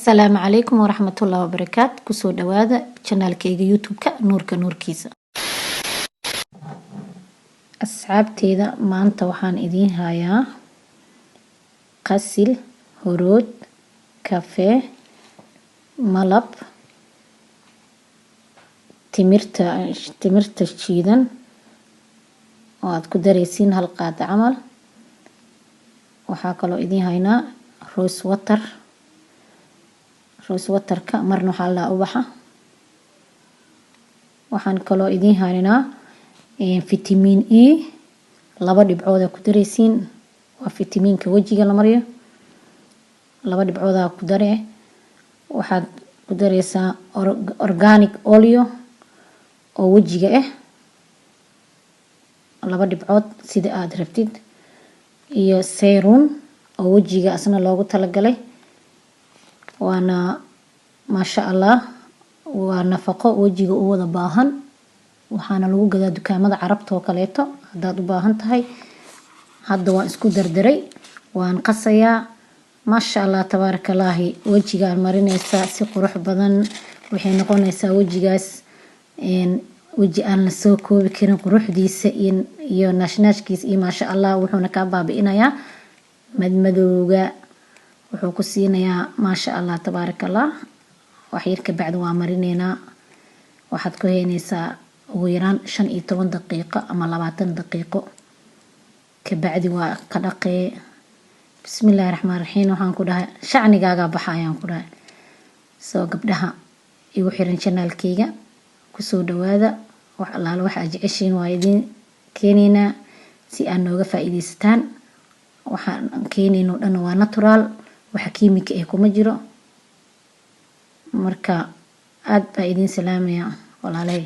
Asalaamu calaykum waraxmatullaahi wabarakaatu. Kusoo dhawaada channelkayga YouTube-ka Nuurka Nuurkiisa. Asxaabteeda maanta waxaan idiin hayaa qasil, horood, kafee, malab, timirta shiidan oo aad ku dareysiin hal qaado camal. Waxaa kaloo idiin haynaa rose water-ka marna waxaa la ubaxa. Waxaan kaloo idiin haynaa vitamin E 2 dhibcood ku dareysiin. waa fitamiinka wajiga la mariyo. 2 dhibcood ku daree. waxaad ku dareysaa organic oil oo wajiga 2 dhibcood sida aad rabtid, iyo serum oo wajiga asna loogu talagalay. waana maasha Allah, waa nafaqo wajiga u wada baahan. waxaana lagu gadaa dukaamada carabta oo kaleeto hadaad u baahan tahay. hadda waan isku dardaray, waan qasayaa. maasha Allah tabaarakallaahi, wajiga marinaysa si qurux badan. waxay noqonaysaa wajigaas waji aan la soo koobi karin quruxdiisa iyo naashnaashkiisa. iyo maasha Allah wuxuuna ka baabi'inayaa madmadowga. wuxuu ku siinayaa maasha Allah tabaarakallah. wax yar ka bacdi waa marineynaa. waxaad ku heynaysaa ugu yaraan 15 daqiiqo ama 20 daqiiqo. ka bacdi waa ka dhaqee. bismillaahi raxmaani raxiim. waxaan ku dhahay shacnigaaga baxayaan ku dhahay. soo gabdhaha igu xiran channelkayga kusoo dhawaada. wax allaala wax aad jeceshiin waa idin keenaynaa si aad nooga faa'iideysataan. waxaan keenayno dhan waa natural, waxa kiimika kuma jiro. marka aad baa idin salaamaya walaalay.